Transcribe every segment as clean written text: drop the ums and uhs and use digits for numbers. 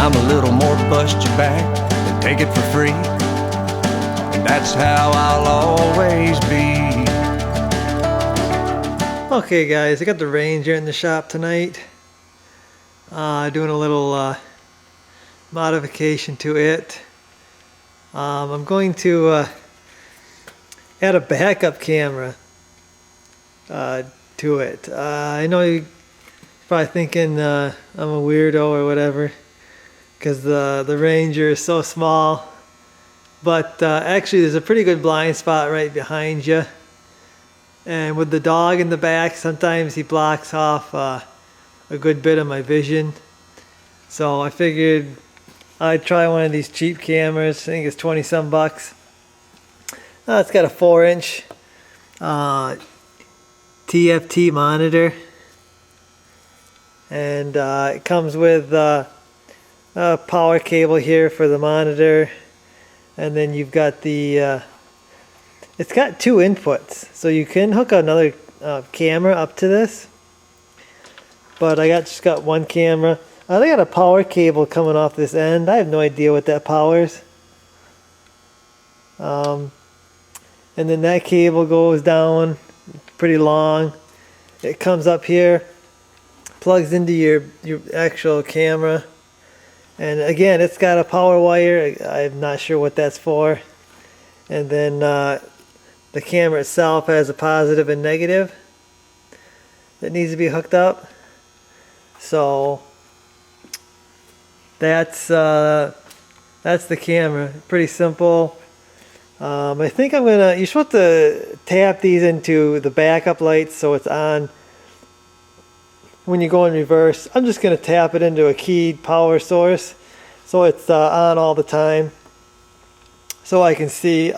I'm a little more bust your back than take it for free. And that's how I'll always be. Okay guys, I got the Ranger in the shop tonight. Doing a little modification to it. I'm going to add a backup camera to it. I know you're probably thinking I'm a weirdo or whatever, because the Ranger is so small, but actually there's a pretty good blind spot right behind you, and with the dog in the back sometimes he blocks off a good bit of my vision. So I figured I'd try one of these cheap cameras. I think it's 20 some bucks. It's got a 4-inch TFT monitor, and it comes with a power cable here for the monitor, and then you've got the it's got 2 inputs, so you can hook another camera up to this, but I just got one camera. They got a power cable coming off this end. I have no idea what that powers. And then that cable goes down, pretty long. It comes up here, plugs into your actual camera. And again, it's got a power wire. I'm not sure what that's for. And then the camera itself has a positive and negative that needs to be hooked up. So that's the camera. Pretty simple. I think you're supposed to tap these into the backup lights so it's on when you go in reverse. I'm just going to tap it into a keyed power source so it's on all the time, so I can see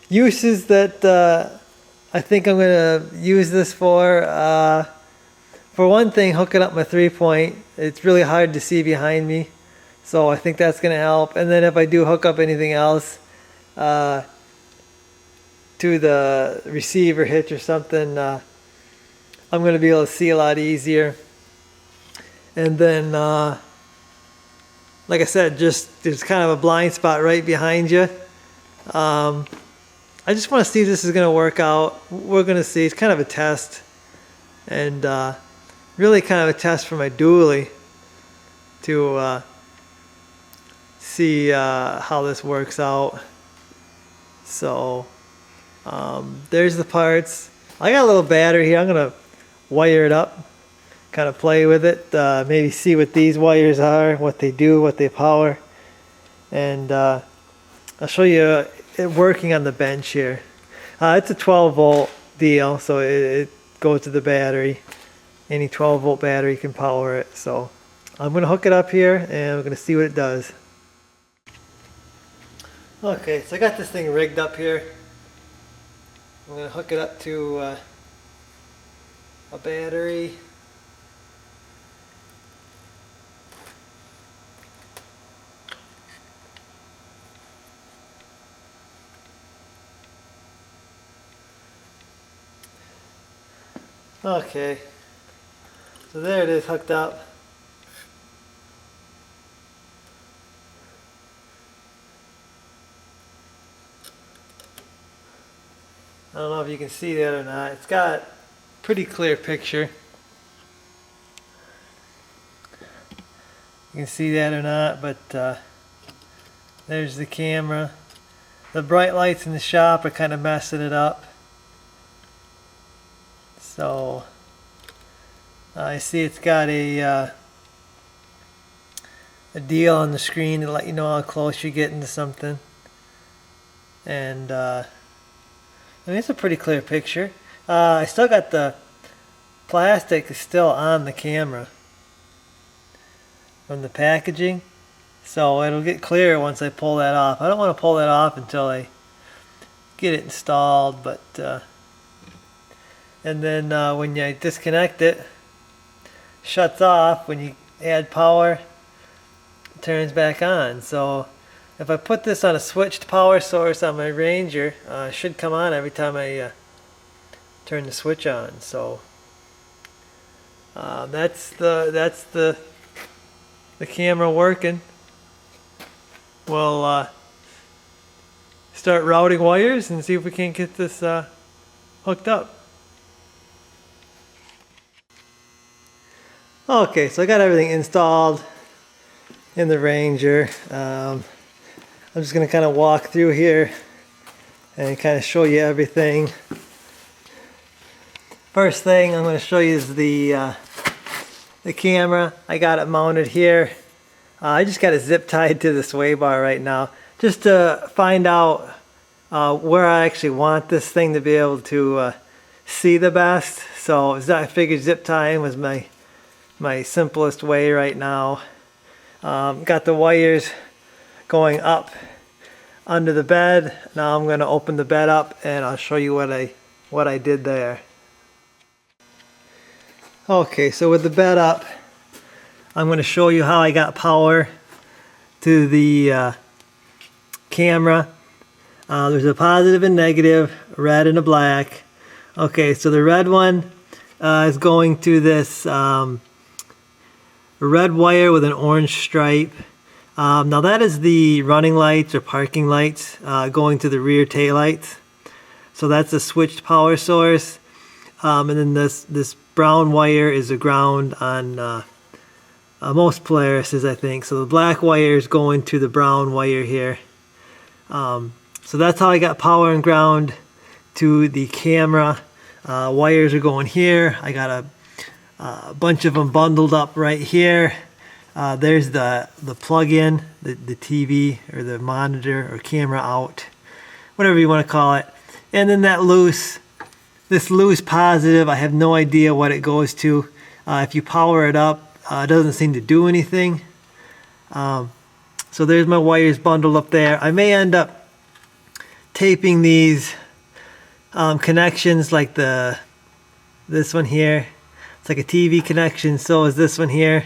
uses that I think I'm going to use this for. For one thing, hooking up my 3-point, it's really hard to see behind me, so I think that's going to help. And then if I do hook up anything else to the receiver hitch or something, I'm going to be able to see a lot easier. And then like I said, just there's kind of a blind spot right behind you. I just want to see if this is going to work out. We're going to see. It's kind of a test, and really kind of a test for my dually to see how this works out. So there's the parts. I got a little battery here. I'm gonna wire it up, kind of play with it, maybe see what these wires are, what they do, what they power, and I'll show you it working on the bench here. It's a 12-volt deal, so it goes to the battery. Any 12-volt battery can power it. So I'm gonna hook it up here and we're gonna see what it does. Okay, so I got this thing rigged up here. I'm going to hook it up to a battery. Okay, so there it is hooked up. I don't know if you can see that or not. It's got a pretty clear picture. You can see that or not, but there's the camera. The bright lights in the shop are kind of messing it up. So I see it's got a deal on the screen to let you know how close you're getting to something. And I mean, it's a pretty clear picture. I still got the plastic is still on the camera from the packaging, so it'll get clearer once I pull that off. I don't want to pull that off until I get it installed, but and then when you disconnect it, shuts off. When you add power, it turns back on. So if I put this on a switched power source on my Ranger, it should come on every time I turn the switch on. So that's the the camera working, we'll start routing wires and see if we can't get this hooked up. Okay, so I got everything installed in the Ranger. I'm just going to kind of walk through here and kind of show you everything. First thing I'm going to show you is the camera. I got it mounted here. I just got it zip tied to the sway bar right now, just to find out where I actually want this thing to be able to see the best. So I figured zip tying was my simplest way right now. Got the wires going up under the bed. Now I'm going to open the bed up and I'll show you what I did there. Okay, so with the bed up, I'm going to show you how I got power to the camera. There's a positive and negative, a red and a black. Okay, so the red one is going to this red wire with an orange stripe. Now that is the running lights or parking lights going to the rear taillights. So that's a switched power source. And then this brown wire is a ground on most Polarises, I think. So the black wire is going to the brown wire here. So that's how I got power and ground to the camera. Wires are going here. I got a bunch of them bundled up right here. There's the plug-in, the TV or the monitor or camera out, whatever you want to call it. And then this loose positive, I have no idea what it goes to. If you power it up, it doesn't seem to do anything. So there's my wires bundled up there. I may end up taping these connections like this one here. It's like a TV connection, so is this one here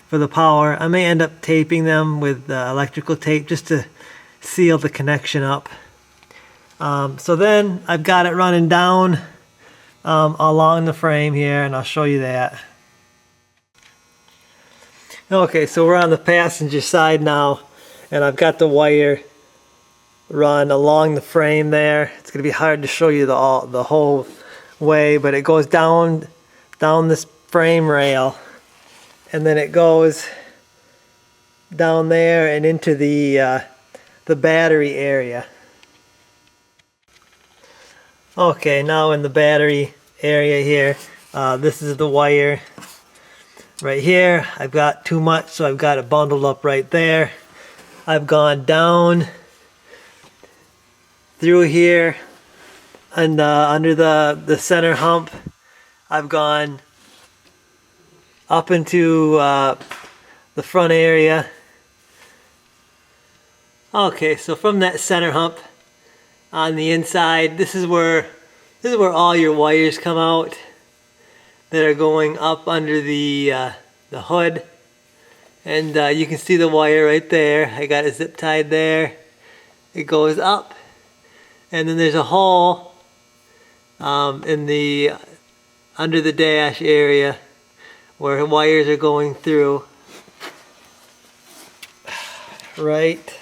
for the power. I may end up taping them with electrical tape just to seal the connection up. So then I've got it running down along the frame here, and I'll show you that. Okay, so we're on the passenger side now, and I've got the wire run along the frame there. It's going to be hard to show you the whole way, but it goes down this frame rail, and then it goes down there and into the battery area. Okay, now in the battery area here, this is the wire right here. I've got too much, so I've got it bundled up right there. I've gone down through here and under the center hump. I've gone up into the front area. Okay, so from that center hump on the inside, this is where all your wires come out that are going up under the hood, and you can see the wire right there. I got it zip tied there. It goes up, and then there's a hole in the under the dash area where wires are going through right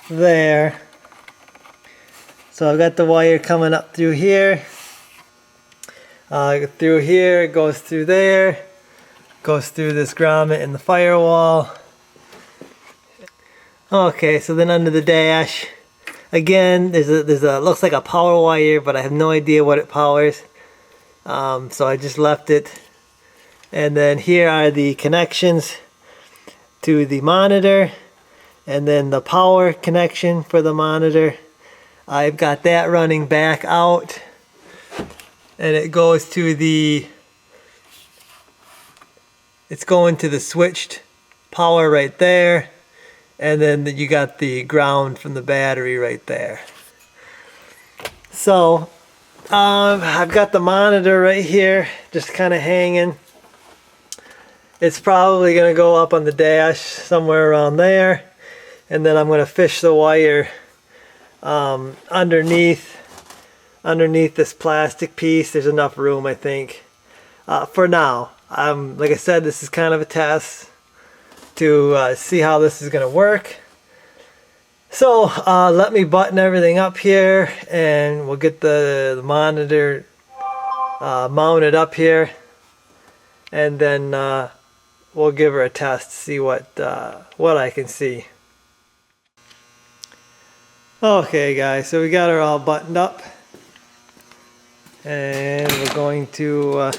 there. So I've got the wire coming up through here, it goes through there, goes through this grommet in the firewall. Okay, so then under the dash, again, there's a looks like a power wire, but I have no idea what it powers. So I just left it. And then here are the connections to the monitor, and then the power connection for the monitor. I've got that running back out, and it goes to it's going to the switched power right there, and then you got the ground from the battery right there. So I've got the monitor right here just kind of hanging. It's probably going to go up on the dash somewhere around there, and then I'm going to fish the wire underneath this plastic piece. There's enough room, I think, for now. Like I said, this is kind of a test. to see how this is going to work. So let me button everything up here, and we'll get the monitor mounted up here, and then we'll give her a test to see what I can see. Okay guys, so we got her all buttoned up, and we're going to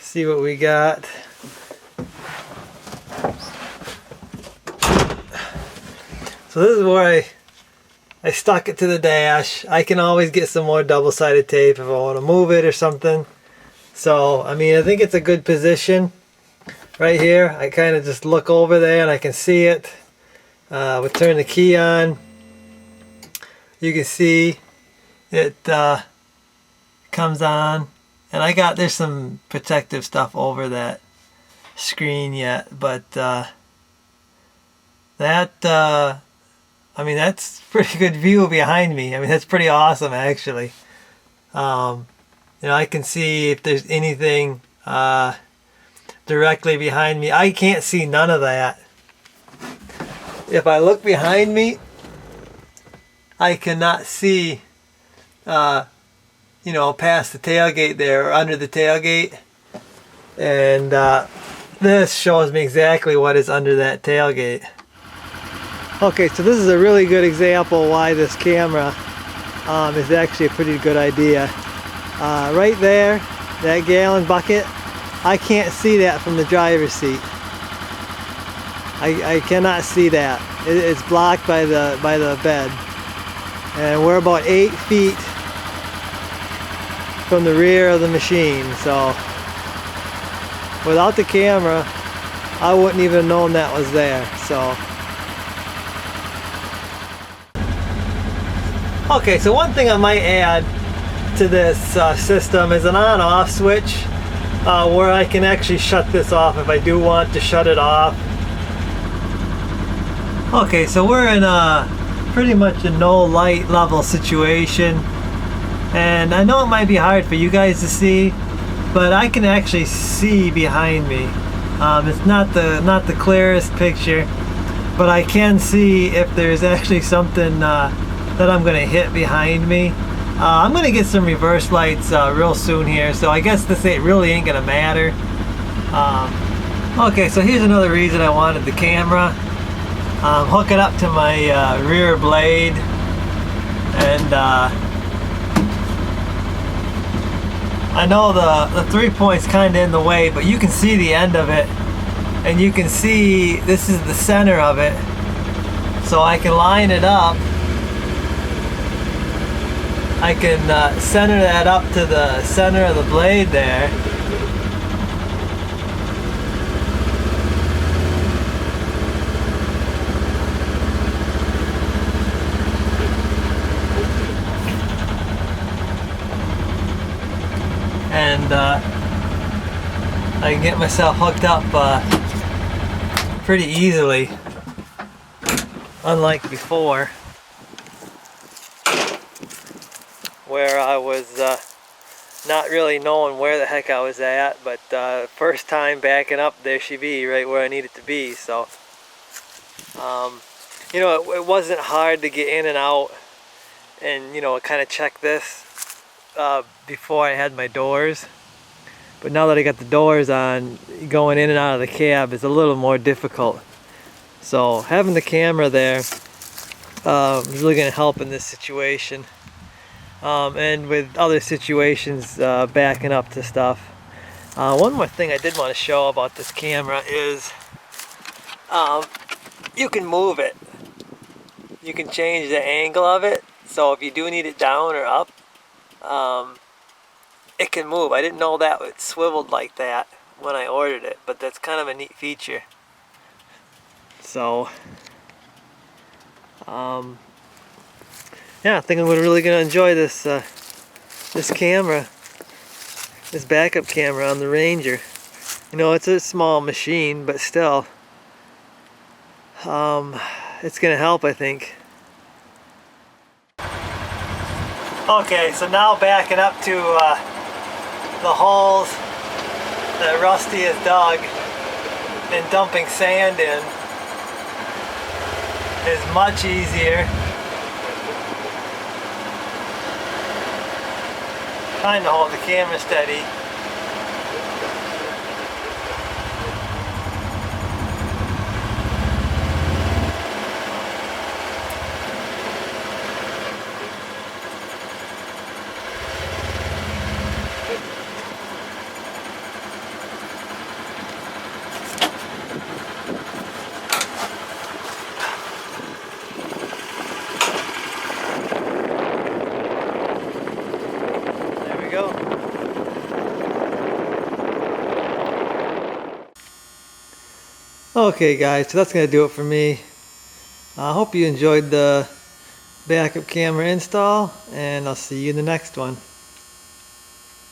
see what we got. So this is where I stuck it to the dash. I can always get some more double-sided tape if I want to move it or something. So, I mean, I think it's a good position right here. I kind of just look over there and I can see it. We'll turn the key on. You can see it comes on. And there's some protective stuff over that screen yet, but I mean, that's pretty good view behind me. I mean, that's pretty awesome, actually. You know, I can see if there's anything directly behind me. I can't see none of that. If I look behind me, I cannot see, you know, past the tailgate there, or under the tailgate. And this shows me exactly what is under that tailgate. Okay, so this is a really good example why this camera is actually a pretty good idea. Right there, that gallon bucket, I can't see that from the driver's seat. I cannot see that. It's blocked by the bed. And we're about 8 feet from the rear of the machine, so without the camera, I wouldn't even have known that was there. So. Okay, so one thing I might add to this system is an on-off switch where I can actually shut this off if I do want to shut it off. Okay, so we're in pretty much a no light level situation, and I know it might be hard for you guys to see, but I can actually see behind me. It's not the clearest picture, but I can see if there's actually something that I'm gonna hit behind me. I'm gonna get some reverse lights real soon here, so I guess this really ain't gonna matter. Okay, so here's another reason I wanted the camera. Hook it up to my rear blade, and I know the 3-point's kind of in the way, but you can see the end of it, and you can see this is the center of it, so I can line it up. I can center that up to the center of the blade there. And I can get myself hooked up pretty easily, unlike before, where I was not really knowing where the heck I was at, but first time backing up, there she be, right where I needed to be. So you know, it wasn't hard to get in and out, and you know, kind of check this before I had my doors. But now that I got the doors on, going in and out of the cab is a little more difficult. So having the camera there is really going to help in this situation. And with other situations, backing up to stuff. One more thing I did want to show about this camera is you can move it. You can change the angle of it. So if you do need it down or up, it can move. I didn't know that it swiveled like that when I ordered it, but that's kind of a neat feature. So yeah, I think I'm really going to enjoy this this camera, this backup camera on the Ranger. You know, it's a small machine, but still, it's going to help, I think. Okay, so now backing up to the holes that Rusty has dug. and dumping sand in is much easier. Trying to hold the camera steady. Go. Okay guys, so that's going to do it for me. I hope you enjoyed the backup camera install, and I'll see you in the next one.